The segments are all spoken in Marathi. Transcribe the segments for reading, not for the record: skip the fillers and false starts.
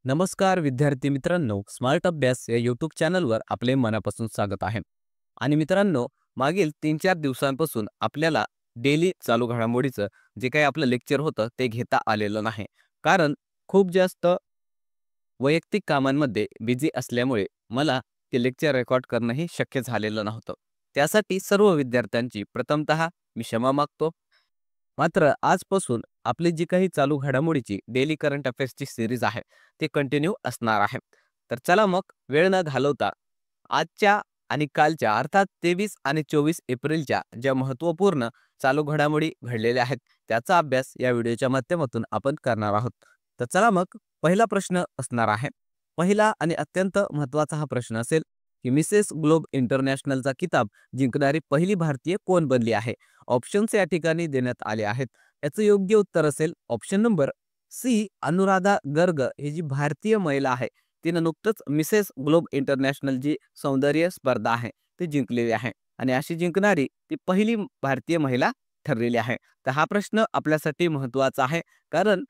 नमस्कार विद्यार्थी मित्रांनो, स्मार्ट अभ्यास या यूट्यूब चॅनलवर आपले मनापासून स्वागत आहे. आणि मित्रांनो, मागील 3-4 दिवसांपासून आपल्याला डेली चालू घडामोडीचं जे काही आपलं लेक्चर होतं ते घेता आलेलं नाही. कारण खूप जास्त वैयक्तिक कामांमध्ये बिझी असल्यामुळे मला ते लेक्चर रेकॉर्ड करणंही शक्य झालेलं नव्हतं. त्यासाठी सर्व विद्यार्थ्यांची प्रथमतः मी क्षमा मागतो. मात्र आजपासून आपली जी काही चालू घडामोडीची डेली करंट अफेअर्सची सीरीज आहे ती कंटिन्यू असणार आहे. तर चला मग वेळ न घालवता आजच्या आणि कालच्या अर्थात 23 आणि 24 एप्रिलच्या ज्या महत्त्वपूर्ण चालू घडामोडी घडलेल्या आहेत त्याचा अभ्यास या व्हिडिओच्या माध्यमातून आपण करणार आहोत. तर चला मग पहिला प्रश्न असणार आहे. पहिला आणि अत्यंत महत्त्वाचा हा प्रश्न असेल की मिसेस ग्लोब इंटरनॅशनलचा किताब जिंकणारी पहिली भारतीय कोण बनली आहे? ऑप्शन्स या ठिकाणी देण्यात आले आहेत. याचं योग्य उत्तर असेल option number C, Anuradha Garg. ही जी भारतीय महिला आहे तिनं नुकतंच मिसेस ग्लोब इंटरनॅशनल जी सौंदर्य स्पर्धा आहे ती जिंकलेली आहे आणि अशी जिंकणारी ती पहिली भारतीय महिला ठरलेली आहे. तर हा प्रश्न आपल्यासाठी महत्त्वाचा आहे, कारण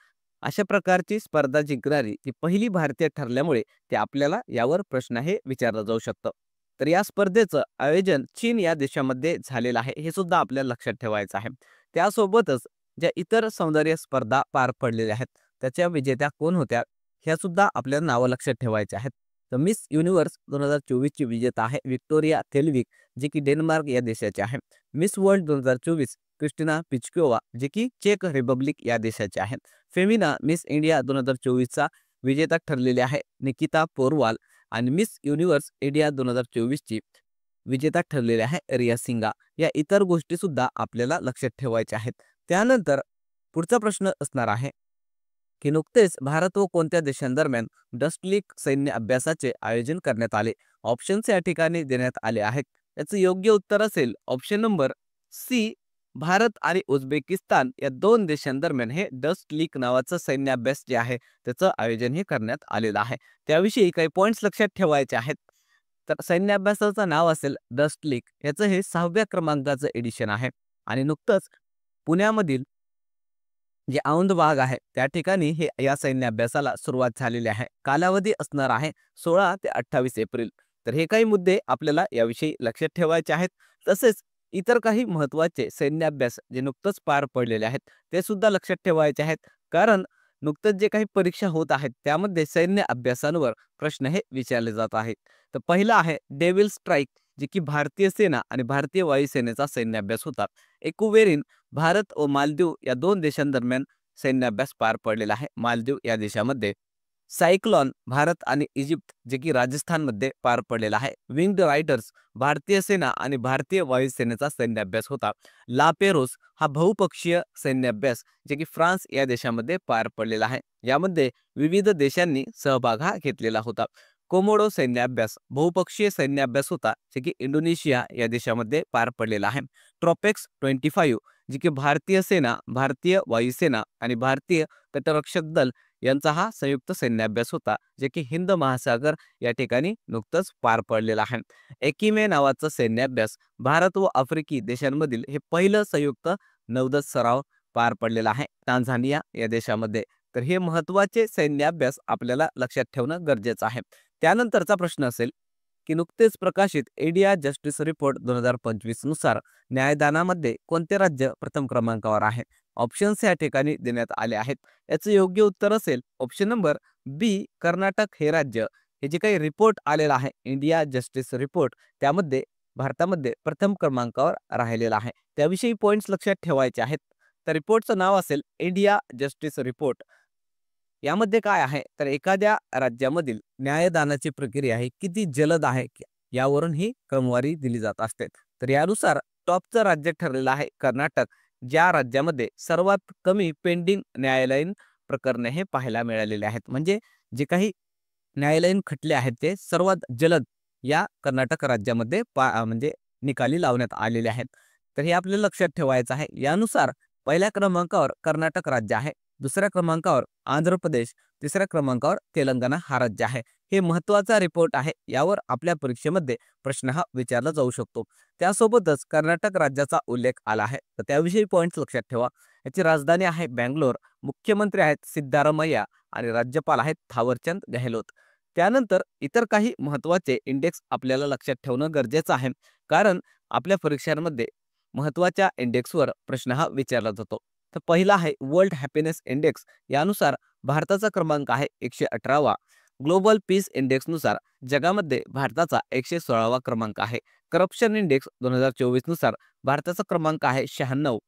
अशा प्रकारची स्पर्धा जिंकणारी ती पहिली भारतीय ठरल्यामुळे ते आपल्याला यावर प्रश्न हे विचारला जाऊ शकतं. तर या स्पर्धेचं आयोजन चीन या देशामध्ये झालेलं आहे, हे सुद्धा आपल्याला लक्षात ठेवायचं आहे. त्यासोबतच ज्या इतर सौंदर्य स्पर्धा पार पडलेल्या आहेत त्याच्या विजेत्या कोण होत्या ह्या सुद्धा आपल्याला नावं लक्षात ठेवायचे आहेत. तर मिस युनिव्हर्स 2024 ची विजेता आहे विक्टोरिया थेल्विक, जी की डेन्मार्क या देशाची आहे. मिस वर्ल्ड 2024 क्रिस्टिना पिचकोवा, जे की चेक रिपब्लिक या देशाचे आहेत. फेमिना मिस इंडिया 2024 चा विजेता ठरलेली आहे निकिता पोरवाल आणि मिस युनिव्हर्स इंडिया 2024 ची विजेता ठरलेली आहे रिया सिंगा. या इतर गोष्टी सुद्धा आपल्याला लक्षात ठेवायच्या आहेत. त्यानंतर पुढचा प्रश्न असणार आहे की नुकतेच भारत व कोणत्या देशांदरम्यान डस्टलीक सैन्य अभ्यासाचे आयोजन करण्यात आले? ऑप्शन्स या ठिकाणी देण्यात आले आहेत. याचं योग्य उत्तर असेल ऑप्शन नंबर सी, भारत आणि उझबेकिस्तान या दोन देशांदरम्यान हे डस्ट लीक नावाचं सैन्य अभ्यास जे आहे त्याचं आयोजन हे करण्यात आलेलं आहे. त्याविषयी काही पॉइंट्स लक्षात ठेवायचे आहेत. तर सैन्य अभ्यासाचं नाव असेल डस्ट लीक. याचं हे 6व्या क्रमांकाचं एडिशन आहे आणि नुकतंच पुण्यामधील जे औंध बाग आहे त्या ठिकाणी हे या सैन्य अभ्यासाला सुरुवात झालेली आहे. कालावधी असणार आहे 16 ते 28 एप्रिल. तर हे काही मुद्दे आपल्याला याविषयी लक्षात ठेवायचे आहेत. तसेच इतर काही महत्त्वाचे सैन्य अभ्यास जे नुकतंच पार पडलेले आहेत ते सुद्धा लक्षात ठेवायचे आहेत, कारण नुकतंच जे काही परीक्षा होत आहेत त्यामध्ये सैन्य अभ्यासांवर प्रश्न हे विचारले जात आहेत. तर पहिला आहे डेव्हिल स्ट्राईक, जे की भारतीय सेना आणि भारतीय वायुसेनेचा सैन्य अभ्यास होता. एकुवेरिन भारत व मालदीव या दोन देशांदरम्यान सैन्य अभ्यास पार पडलेला आहे मालदीव या देशामध्ये. सायक्लॉन भारत आणि इजिप्त, जे की राजस्थानमध्ये पार पडलेला आहे. विंग्ड रायडर्स भारतीय सेना आणि भारतीय वायुसेनेचा सैन्य अभ्यास होता. लापेरोस हा बहुपक्षीय सैन्य अभ्यास जे की फ्रान्स या देशामध्ये पार पडलेला आहे. यामध्ये विविध देशांनी सहभाग हा घेतलेला होता. कोमोडो सैन्य अभ्यास बहुपक्षीय सैन्य अभ्यास होता, जे की इंडोनेशिया या देशामध्ये पार पडलेला आहे. ट्रॉपेक्स 25 जी की भारतीय सेना, भारतीय वायुसेना आणि भारतीय तटरक्षक दल यांचा हा संयुक्त सैन्य अभ्यास होता, जे की हिंद महासागर या ठिकाणी नुकतंच पार पडलेला आहे. एकिमे नावाचा सैन्य अभ्यास भारत व आफ्रिकी देशांमधील हे पहिलं संयुक्त नौदल सराव पार पडलेला आहे टांझानिया या देशामध्ये. तर हे महत्त्वाचे सैन्य अभ्यास आपल्याला लक्षात ठेवणं गरजेचं आहे. त्यानंतरचा प्रश्न असेल की नुकतेच प्रकाशित इंडिया जस्टिस रिपोर्ट 2025 नुसार न्यायदानामध्ये कोणते राज्य प्रथम क्रमांकावर आहे? ऑप्शन्स या ठिकाणी देण्यात आले आहेत. याचं योग्य उत्तर असेल ऑप्शन नंबर बी, कर्नाटक हे राज्य. हे जे काही रिपोर्ट आलेला आहे इंडिया जस्टिस रिपोर्ट, त्यामध्ये भारतामध्ये प्रथम क्रमांकावर राहिलेला आहे. त्याविषयी पॉइंट्स लक्षात ठेवायचे आहेत. तर रिपोर्टचं नाव असेल इंडिया जस्टिस रिपोर्ट. यामध्ये काय आहे तर एखाद्या राज्यामधील न्यायदानाची प्रक्रिया ही किती जलद आहे यावरून ही क्रमवारी दिली जात असते. तर यानुसार टॉपचं राज्य ठरलेलं आहे कर्नाटक, ज्या राज्यामध्ये सर्वात कमी पेंडिंग न्यायालयीन प्रकरणे हे पाहायला मिळालेले आहेत. म्हणजे जे काही न्यायालयीन खटले आहेत ते सर्वात जलद या कर्नाटक राज्यामध्ये म्हणजे निकाली लावण्यात आलेले आहेत. तर हे आपल्याला लक्षात ठेवायचं आहे. यानुसार पहिल्या क्रमांकावर कर्नाटक राज्य आहे, दुसऱ्या क्रमांकावर आंध्र प्रदेश, तिसऱ्या क्रमांकावर तेलंगणा हा राज्य आहे. हे महत्त्वाचा रिपोर्ट आहे. यावर आपल्या परीक्षेमध्ये प्रश्न हा विचारला जाऊ शकतो. त्यासोबतच कर्नाटक राज्याचा उल्लेख आला आहे, तर त्याविषयी पॉइंट्स लक्षात ठेवा. याची राजधानी आहे बँगलोर, मुख्यमंत्री आहेत सिद्धारामय्या आणि राज्यपाल आहेत थावरचंद गेहलोत. त्यानंतर इतर काही महत्त्वाचे इंडेक्स आपल्याला लक्षात ठेवणं गरजेचं आहे, कारण आपल्या परीक्षांमध्ये महत्त्वाच्या इंडेक्सवर प्रश्न हा विचारला जातो. तर पहिला आहे वर्ल्ड हॅपीनेस इंडेक्स. यानुसार भारताचा क्रमांक आहे 118वा. ग्लोबल पीस इंडेक्सनुसार जगामध्ये भारताचा 116वा क्रमांक आहे. करप्शन इंडेक्स 2024 नुसार भारताचा क्रमांक आहे 96.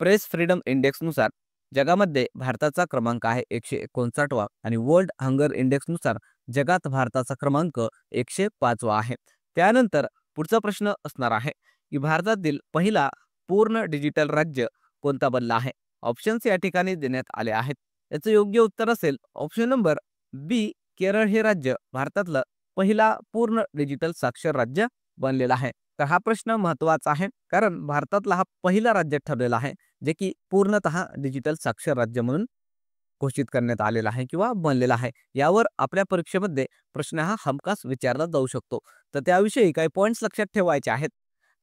प्रेस फ्रीडम इंडेक्सनुसार जगामध्ये भारताचा क्रमांक आहे 159वा आणि वर्ल्ड हंगर इंडेक्सनुसार जगात भारताचा क्रमांक 105वा आहे. त्यानंतर पुढचा प्रश्न असणार आहे की भारतातील पहिला पूर्ण डिजिटल राज्य कोणता बनला आहे? ऑप्शन्स या ठिकाणी देण्यात आले आहेत. याचं योग्य उत्तर असेल ऑप्शन नंबर बी, केरळ हे राज्य भारतातलं पहिला पूर्ण डिजिटल साक्षर राज्य बनलेला आहे. तर हा प्रश्न महत्त्वाचा आहे, कारण भारतातला हा पहिला राज्य ठरलेला आहे जे की पूर्णतः डिजिटल साक्षर राज्य म्हणून घोषित करण्यात आलेला आहे किंवा बनलेला आहे. यावर आपल्या परीक्षेमध्ये प्रश्न हा हमखास विचारला जाऊ शकतो. तर त्याविषयी काही पॉइंट्स लक्षात ठेवायचे आहेत.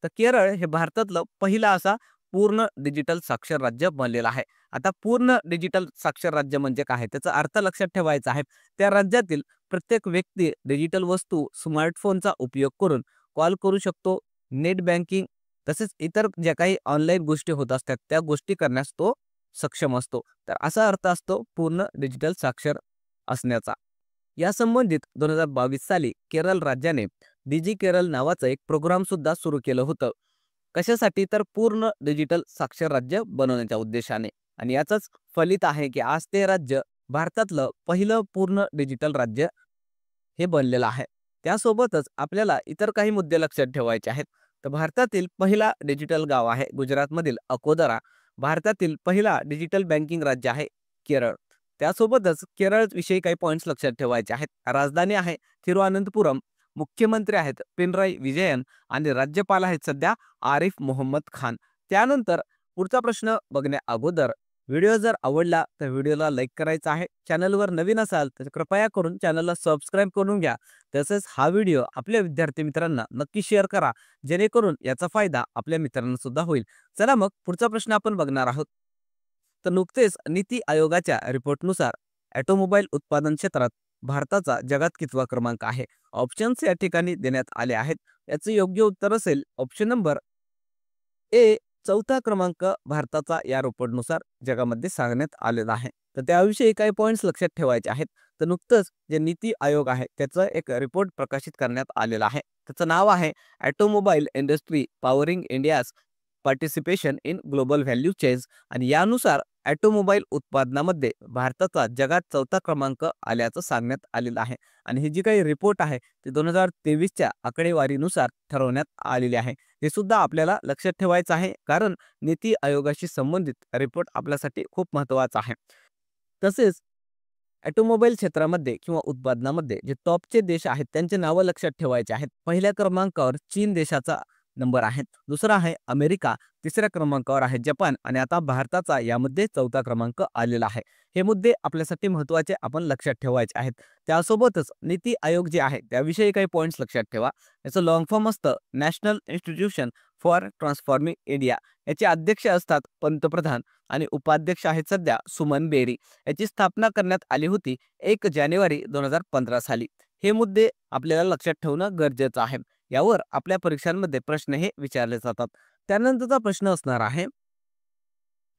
तर केरळ हे भारतातलं पहिला असा पूर्ण डिजिटल साक्षर राज्य बनलेलं आहे. आता पूर्ण डिजिटल साक्षर राज्य म्हणजे काय, त्याचा अर्थ लक्षात ठेवायचा आहे. त्या राज्यातील प्रत्येक व्यक्ती डिजिटल वस्तू स्मार्टफोनचा उपयोग करून कॉल करू शकतो, नेट बँकिंग तसेच इतर ज्या काही ऑनलाईन गोष्टी होत असतात त्या गोष्टी करण्यास तो सक्षम असतो. तर असा अर्थ असतो पूर्ण डिजिटल साक्षर असण्याचा. या संबंधित 2022 साली केरळ राज्याने डिजी केरळ नावाचं एक प्रोग्राम सुद्धा सुरू केलं होतं. कशासाठी? तर पूर्ण डिजिटल साक्षर राज्य बनवण्याच्या उद्देशाने. आणि याचंच फलित आहे की आज ते राज्य भारतातलं पहिलं पूर्ण डिजिटल राज्य हे बनलेलं आहे. त्यासोबतच आपल्याला इतर काही मुद्दे लक्षात ठेवायचे आहेत. तर भारतातील पहिला डिजिटल गाव आहे गुजरातमधील अकोदरा. भारतातील पहिला डिजिटल बँकिंग राज्य आहे केरळ. त्यासोबतच केरळ विषयी काही पॉइंट्स लक्षात ठेवायचे आहेत. राजधानी आहे तिरुअनंतपुरम. मुख्यमंत्री आहेत पिनराई विजयन आणि राज्यपाल आहेत सध्या आरिफ मोहम्मद खान. त्यानंतर पुढचा प्रश्न बघण्या अगोदर व्हिडिओ जर आवडला तर व्हिडिओला लाईक करायचा आहे. चॅनलवर नवीन असाल तर कृपया करून चॅनलला सबस्क्राईब करून घ्या. तसेच हा व्हिडिओ आपल्या विद्यार्थी मित्रांना नक्की शेअर करा, जेणेकरून याचा फायदा आपल्या मित्रांना सुद्धा होईल. चला मग पुढचा प्रश्न आपण बघणार आहोत. तर नुकतेच नीती आयोगाच्या रिपोर्टनुसार ऑटोमोबाईल उत्पादन क्षेत्रात भारताचा जगात कितवा क्रमांक आहे? ऑप्शन्स या ठिकाणी देण्यात आले आहेत. याचं योग्य उत्तर असेल ऑप्शन नंबर ए, चौथा क्रमांक भारताचा या रिपोर्टनुसार जगामध्ये सांगण्यात आलेला आहे. तर त्याविषयी काही पॉइंट्स लक्षात ठेवायचे आहेत. तर नुकतंच जे नीती आयोग आहे त्याचं एक रिपोर्ट प्रकाशित करण्यात आलेला आहे. त्याचं नाव आहे automobile industry powering India's participation in global value chains. आणि यानुसार ऑटोमोबाईल उत्पादनामध्ये भारताचा जगात चौथा क्रमांक आल्याचं सांगण्यात आलेलं आहे. आणि ही जी काही रिपोर्ट आहे ती 2023च्या आकडेवारीनुसार ठरवण्यात आलेली आहे. हे सुद्धा आपल्याला लक्षात ठेवायचं आहे, कारण नीती आयोगाशी संबंधित रिपोर्ट आपल्यासाठी खूप महत्त्वाचा आहे. तसेच ऑटोमोबाईल क्षेत्रामध्ये किंवा उत्पादनामध्ये जे टॉपचे देश आहेत त्यांचे नावं लक्षात ठेवायचे आहेत. पहिल्या क्रमांकावर चीन देशाचा नंबर आहे, दुसरा आहे अमेरिका, तिसऱ्या क्रमांकावर आहे जपान आणि आता भारताचा यामध्ये चौथा क्रमांक आलेला आहे. हे मुद्दे आपल्यासाठी महत्त्वाचे आपण लक्षात ठेवायचे आहेत. त्यासोबतच नीती आयोग जे आहे त्याविषयी काही पॉइंट्स लक्षात ठेवा. याचं लॉंग फॉर्म असतं national institution for transforming India. याचे अध्यक्ष असतात पंतप्रधान आणि उपाध्यक्ष आहेत सध्या सुमन बेरी. याची स्थापना करण्यात आली होती 1 जानेवारी 2015 साली. हे मुद्दे आपल्याला लक्षात ठेवणं गरजेचं आहे. यावर आपल्या परीक्षांमध्ये प्रश्न हे विचारले जातात. त्यानंतरचा प्रश्न असणार आहे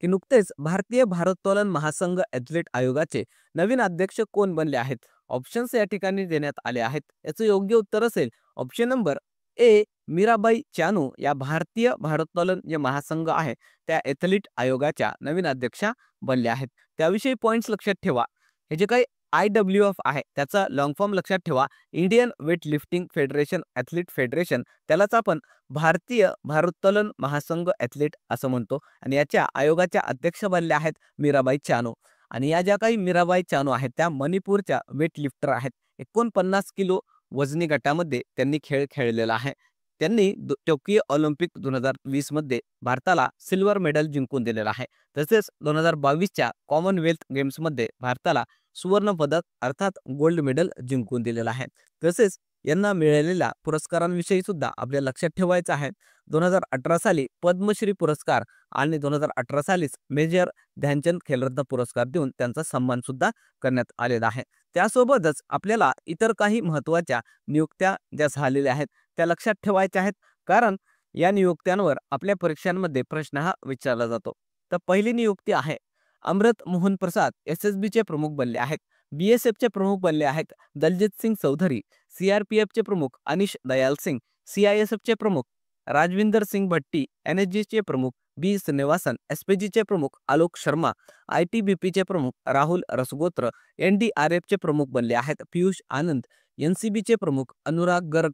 की नुकतेच भारतीय भारोत्तोलन महासंघ ॲथलीट आयोगाचे नवीन अध्यक्ष कोण बनले आहेत? ऑप्शन्स या ठिकाणी देण्यात आले आहेत. याचं योग्य उत्तर असेल ऑप्शन नंबर ए, मीराबाई चानू या भारतीय भारोत्तोलन जे महासंघ आहे त्या ॲथलीट आयोगाच्या नवीन अध्यक्षा बनल्या आहेत. त्याविषयी पॉइंट्स लक्षात ठेवा. हे जे काही IWF आहे त्याचा लॉंग फॉर्म लक्षात ठेवा, Indian weight lifting federation athlete federation. त्यालाच आपण भारतीय भारोत्तोलन महासंघ ॲथलीट असं म्हणतो. आणि याच्या आयोगाच्या अध्यक्ष बनल्या आहेत मीराबाई चानू. आणि या ज्या काही मीराबाई चानू आहेत त्या मणिपूरच्या वेट लिफ्टर आहेत. 49 किलो वजनी गटामध्ये त्यांनी खेळ खेळलेला आहे. त्यांनी टोकियो ऑलिम्पिक 2020 मध्ये भारताला सिल्वर मेडल जिंकून दिलेला आहे. तसेच 2022च्या कॉमनवेल्थ गेम्समध्ये भारताला सुवर्ण पदक अर्थात गोल्ड मेडल जिंकून दिलेलं आहे. तसेच यांना मिळालेल्या पुरस्कारांविषयी सुद्धा आपल्या लक्षात ठेवायचं आहे. 2018 साली पद्मश्री पुरस्कार आणि 2018 सालीच मेजर ध्यानचंद खेलरत्न पुरस्कार देऊन त्यांचा सन्मान सुद्धा करण्यात आलेला आहे. त्यासोबतच आपल्याला इतर काही महत्त्वाच्या नियुक्त्या ज्या झालेल्या आहेत त्या लक्षात ठेवायच्या आहेत, कारण या नियुक्त्यांवर आपल्या परीक्षांमध्ये प्रश्न हा विचारला जातो. तर पहिली नियुक्ती आहे अमृत मोहन प्रसाद एसएसबीचे प्रमुख बनले आहेत. बीएसएफचे प्रमुख बनले आहेत दलजीत सिंग चौधरी. सीआरपीएफचे प्रमुख अनिश दयाल सिंग. सीआयएसएफचे प्रमुख राजविंदर सिंग भट्टी. एनएसजीचे प्रमुख बी श्रीनिवासन. एसपीजीचे प्रमुख आलोक शर्मा. आयटीबीपीचे प्रमुख राहुल रसगोत्र. एनडीआरएफचे प्रमुख बनले आहेत पियुष आनंद. एनसीबीचे प्रमुख अनुराग गर्ग.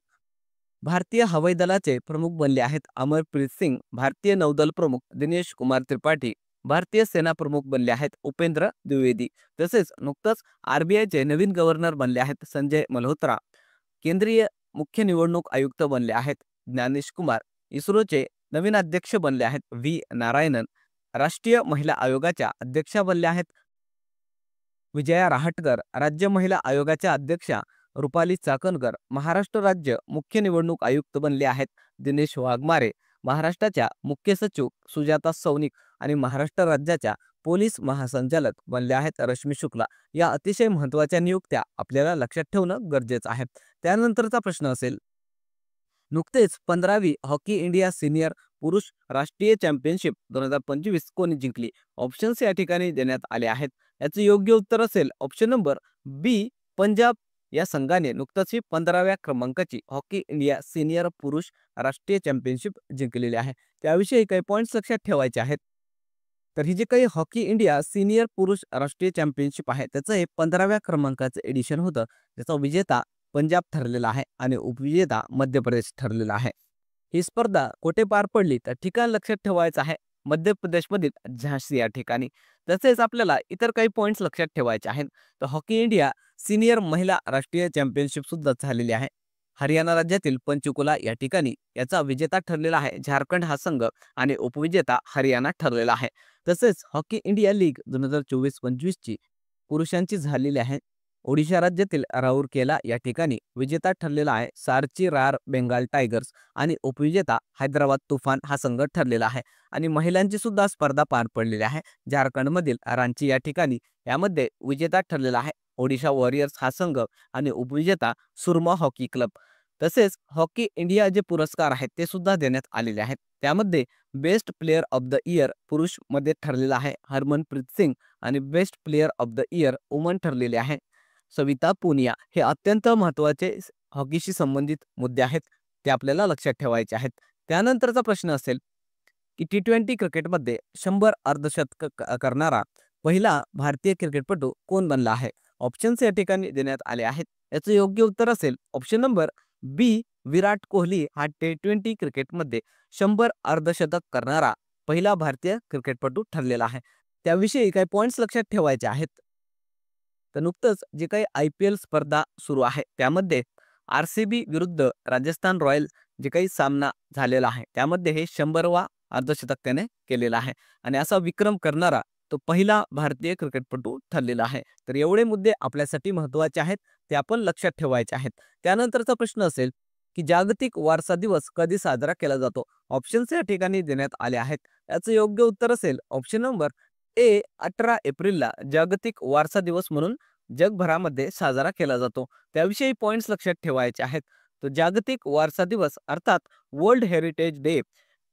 भारतीय हवाई दलाचे प्रमुख बनले आहेत अमरप्रीत सिंग. भारतीय नौदल प्रमुख दिनेश कुमार त्रिपाठी. भारतीय सेना प्रमुख बनले आहेत उपेंद्र द्विवेदी. तसेच नुकतंच आरबीआयचे नवीन गव्हर्नर बनले आहेत संजय मल्होत्रा. केंद्रीय मुख्य निवडणूक आयुक्त बनले आहेत ज्ञानेश कुमार. इस्रोचे नवीन अध्यक्ष बनले आहेत व्ही नारायणन. राष्ट्रीय महिला आयोगाच्या अध्यक्षा बनल्या आहेत विजया राहटकर. राज्य महिला आयोगाच्या अध्यक्षा रुपाली चाकणकर. महाराष्ट्र राज्य मुख्य निवडणूक आयुक्त बनले आहेत दिनेश वाघमारे. महाराष्ट्राच्या मुख्य सचिव सुजाता सौनिक आणि महाराष्ट्र राज्याच्या पोलीस महासंचालक बनले आहेत रश्मी शुक्ला. या अतिशय महत्त्वाच्या नियुक्त्या आपल्याला लक्षात ठेवणं गरजेचं आहे. त्यानंतरचा प्रश्न असेल, नुकतेच 15वी हॉकी इंडिया सिनियर पुरुष राष्ट्रीय चॅम्पियनशिप 2025 कोणी जिंकली? ऑप्शन्स या ठिकाणी देण्यात आले आहेत. याचं योग्य उत्तर असेल ऑप्शन नंबर बी पंजाब या संघाने नुकताच ही 15व्या क्रमांकाची हॉकी इंडिया सिनियर पुरुष राष्ट्रीय चॅम्पियनशिप जिंकलेली आहे. त्याविषयी काही पॉईंट्स लक्षात ठेवायचे आहेत. तर ही जी काही हॉकी इंडिया सिनियर पुरुष राष्ट्रीय चॅम्पियनशिप आहे त्याचं हे 15व्या क्रमांकाचं एडिशन होतं. ज्याचा विजेता पंजाब ठरलेला आहे आणि उपविजेता मध्य प्रदेश ठरलेला आहे. ही स्पर्धा कुठे पार पडली तर ठिकाण लक्षात ठेवायचं आहे मध्य प्रदेशमधील झांसी या ठिकाणी. तसेच आपल्याला इतर काही पॉईंट्स लक्षात ठेवायचे आहेत. तर हॉकी इंडिया सिनियर महिला राष्ट्रीय चॅम्पियनशिप सुद्धा झालेली आहे. हरियाणा राज्यातील पंचकुला या ठिकाणी याचा विजेता ठरलेला आहे झारखंड हा संघ आणि उपविजेता हरियाणा ठरलेला आहे. तसेच हॉकी इंडिया लीग 2024-25 ची पुरुषांची झालेली आहे. ओडिशा राज्यातील राऊरकेला या ठिकाणी विजेता ठरलेला आहे सारची रार बेंगाल टायगर्स आणि उपविजेता हैदराबाद तुफान हा संघ ठरलेला आहे. आणि महिलांची सुद्धा स्पर्धा पार पडलेली आहे झारखंडमधील रांची या ठिकाणी. यामध्ये विजेता ठरलेला आहे ओडिशा वॉरियर्स हा संघ आणि उपविजेता सुरमा हॉकी क्लब. तसेच हॉकी इंडिया जे पुरस्कार आहेत ते सुद्धा देण्यात आलेले आहेत. त्यामध्ये best player of the year पुरुष मध्ये ठरलेला आहे हरमनप्रीत सिंग आणि best player of the year woman ठरलेले आहे सविता पुनिया. हे अत्यंत महत्त्वाचे हॉकीशी संबंधित मुद्दे आहेत, ते आपल्याला लक्षात ठेवायचे आहेत. त्यानंतरचा प्रश्न असेल की T20 क्रिकेटमध्ये 100 अर्धशतक करणारा पहिला भारतीय क्रिकेटपटू कोण बनला आहे? ऑप्शन्स या ठिकाणी देण्यात आले आहेत. याचं योग्य उत्तर असेल ऑप्शन नंबर बी विराट कोहली हा T20 क्रिकेटमध्ये 100 अर्धशतक करणारा पहिला भारतीय क्रिकेटपटू ठरलेला आहे. त्याविषयी काही पॉईंट्स लक्षात ठेवायचे आहेत. तर नुकतंच जे काही IPL स्पर्धा सुरू आहे त्यामध्ये RCB विरुद्ध राजस्थान रॉयल जे काही सामना झालेला आहे त्यामध्ये हे 100वा अर्धशतक त्याने केलेला आहे आणि असा विक्रम करणारा तो पहिला भारतीय क्रिकेटपटू ठरलेला आहे. तर एवढे मुद्दे आपल्यासाठी महत्त्वाचे आहेत, ते आपण लक्षात ठेवायचे आहेत. त्यानंतरचा प्रश्न असेल की जागतिक वारसा दिवस कधी साजरा केला जातो? ऑप्शन्स या ठिकाणी देण्यात आले आहेत. याचं योग्य उत्तर असेल ऑप्शन नंबर ए 18 एप्रिलला जागतिक वारसा दिवस म्हणून जगभरामध्ये साजरा केला जातो. त्याविषयी पॉईंट्स लक्षात ठेवायचे आहेत. तो जागतिक वारसा दिवस अर्थात वर्ल्ड हेरिटेज डे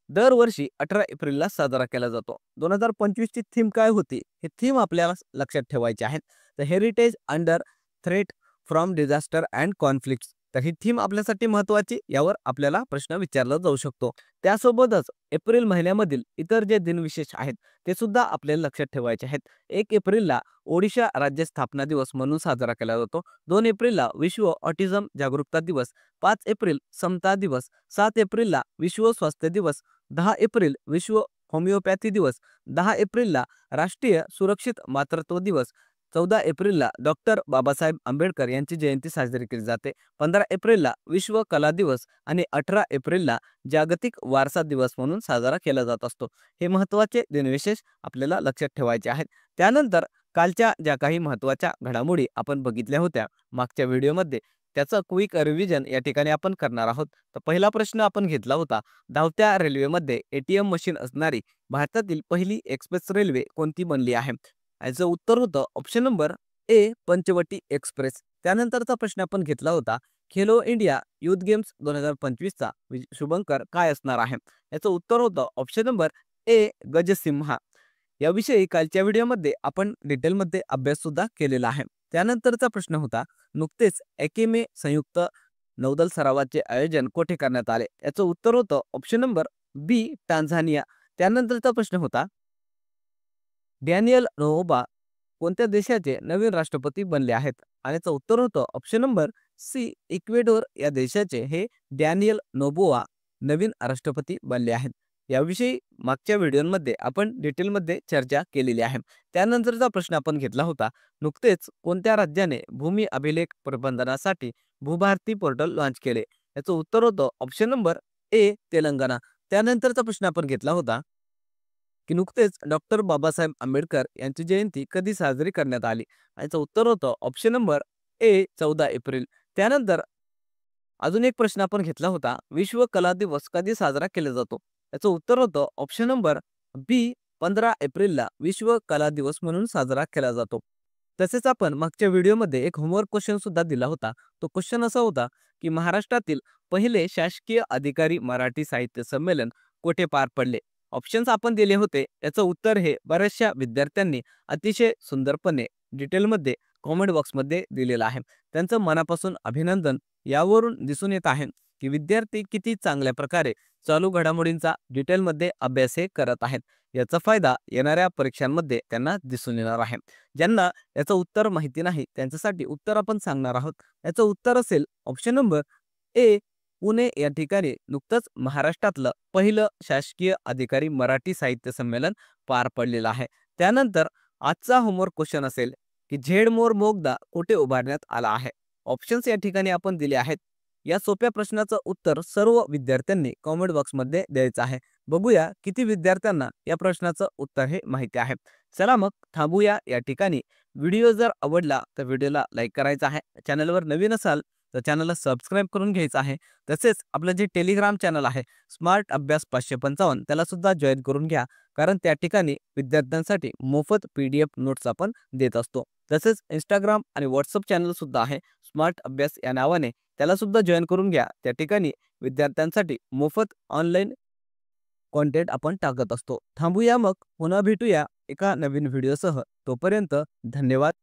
दरवर्षी 18 एप्रिलला साजरा केला जातो. 2025 ची थीम काय होती हे थीम आपल्याला लक्षात ठेवायचे आहेत. तर heritage under threat from disaster and conflicts. तर ही थीम आपल्यासाठी महत्त्वाची, यावर आपल्याला प्रश्न विचारला जाऊ शकतो. त्यासोबतच एप्रिल महिन्यामधील इतर जे दिनविशेष आहेत ते सुद्धा आपल्याला लक्षात ठेवायचे आहेत. 1 एप्रिलला ओडिशा राज्य स्थापना दिवस म्हणून साजरा केला जातो. 2 एप्रिलला विश्व ऑटिझम जागरूकता दिवस. 5 एप्रिल समता दिवस. 7 एप्रिलला विश्व स्वास्थ्य दिवस. 10 एप्रिल विश्व होमिओपॅथी दिवस. 10 एप्रिलला राष्ट्रीय सुरक्षित मातृत्व दिवस. 14 एप्रिलला डॉक्टर बाबासाहेब आंबेडकर यांची जयंती साजरी केली जाते. 15 एप्रिलला विश्व कला दिवस आणि 18 एप्रिलला जागतिक वारसा दिवस म्हणून साजरा केला जात असतो. हे महत्त्वाचे दिनविशेष आपल्याला लक्षात ठेवायचे आहेत. त्यानंतर कालच्या ज्या काही महत्त्वाच्या घडामोडी आपण बघितल्या होत्या मागच्या व्हिडिओमध्ये, त्याचं क्विक रिव्हिजन या ठिकाणी आपण करणार आहोत. तर पहिला प्रश्न आपण घेतला होता, धावत्या रेल्वेमध्ये एटीएम मशीन असणारी भारतातील पहिली एक्सप्रेस रेल्वे कोणती बनली आहे? याचं उत्तर होतं option number A Panchavati express. त्यानंतरचा प्रश्न आपण घेतला होता, खेलो इंडिया युथ गेम्स 2025चा शुभंकर काय असणार आहे? याचं उत्तर होतं ऑप्शन नंबर ए गजसिम्हा. याविषयी कालच्या व्हिडिओमध्ये आपण डिटेलमध्ये अभ्यास सुद्धा केलेला आहे. त्यानंतरचा प्रश्न होता, नुकतेच एकेमे संयुक्त नौदल सरावाचे आयोजन कोठे करण्यात आले? याचं उत्तर होतं ऑप्शन नंबर बी टांझानिया. त्यानंतरचा प्रश्न होता, डॅनियल नोबोआ कोणत्या देशाचे नवीन राष्ट्रपती बनले आहेत? आणि याचं उत्तर होतं ऑप्शन नंबर सी इक्वेडोर या देशाचे हे डॅनियल नोबोआ नवीन राष्ट्रपती बनले आहेत. याविषयी मागच्या व्हिडिओमध्ये आपण डिटेलमध्ये चर्चा केलेली आहे. त्यानंतरचा प्रश्न आपण घेतला होता, नुकतेच कोणत्या राज्याने भूमी अभिलेख प्रबंधनासाठी भूभारती पोर्टल लॉन्च केले? याचं उत्तर होतं ऑप्शन नंबर ए तेलंगणा. त्यानंतरचा प्रश्न आपण घेतला होता की नुकतेच डॉक्टर बाबासाहेब आंबेडकर यांची जयंती कधी साजरी करण्यात आली? याचं उत्तर होतं ऑप्शन नंबर ए 14 एप्रिल. त्यानंतर अजून एक प्रश्न आपण घेतला होता, विश्व कला दिवस कधी साजरा केला जातो? याचं उत्तर होतं ऑप्शन नंबर बी 15 एप्रिलला विश्व कला दिवस म्हणून साजरा केला जातो. तसेच आपण मागच्या व्हिडिओमध्ये एक होमवर्क क्वेश्चन सुद्धा दिला होता. तो क्वेश्चन असा होता की महाराष्ट्रातील पहिले शासकीय अधिकारी मराठी साहित्य संमेलन कोठे पार पडले? ऑप्शन्स आपण दिले होते. याचं उत्तर हे बऱ्याचशा विद्यार्थ्यांनी अतिशय सुंदरपणे डिटेलमध्ये कॉमेंट बॉक्समध्ये दिलेलं आहे. त्यांचं मनापासून अभिनंदन. यावरून दिसून येत आहे की विद्यार्थी किती चांगल्या प्रकारे चालू घडामोडींचा डिटेलमध्ये अभ्यास हे करत आहेत. याचा फायदा येणाऱ्या परीक्षांमध्ये त्यांना दिसून येणार आहे. ज्यांना याचं उत्तर माहिती नाही त्यांच्यासाठी उत्तर आपण सांगणार आहोत. याचं उत्तर असेल ऑप्शन नंबर ए पुणे या ठिकाणी नुकतंच महाराष्ट्रातलं पहिलं शासकीय अधिकारी मराठी साहित्य संमेलन पार पडलेलं आहे. त्यानंतर आजचा होमवर्क क्वेश्चन असेल की झेडमोर मोगदा कुठे उभारण्यात आला आहे? ऑप्शन्स या ठिकाणी आपण दिले आहेत. या सोप्या प्रश्नाचं उत्तर सर्व विद्यार्थ्यांनी कॉमेंट बॉक्समध्ये द्यायचं आहे. बघूया किती विद्यार्थ्यांना या प्रश्नाचं उत्तर हे माहिती आहे. चला मग थांबूया या ठिकाणी. व्हिडिओ जर आवडला तर व्हिडिओला लाईक करायचा आहे. चॅनलवर नवीन असाल तर चॅनलला सबस्क्राईब करून घ्यायचं आहे. तसेच आपलं जे टेलिग्राम चॅनल आहे स्मार्ट अभ्यास 555 त्याला सुद्धा जॉईन करून घ्या. कारण त्या ठिकाणी विद्यार्थ्यांसाठी मोफत PDF नोट्स आपण देत असतो. तसेच इंस्टाग्राम आणि व्हॉट्सअप चॅनल सुद्धा आहे स्मार्ट अभ्यास या नावाने, त्याला सुद्धा जॉईन करून घ्या. त्या ठिकाणी विद्यार्थ्यांसाठी मोफत ऑनलाईन कंटेंट आपण टाकत असतो. थांबूया मग पुन्हा भेटूया एका नवीन व्हिडिओसह. तोपर्यंत धन्यवाद.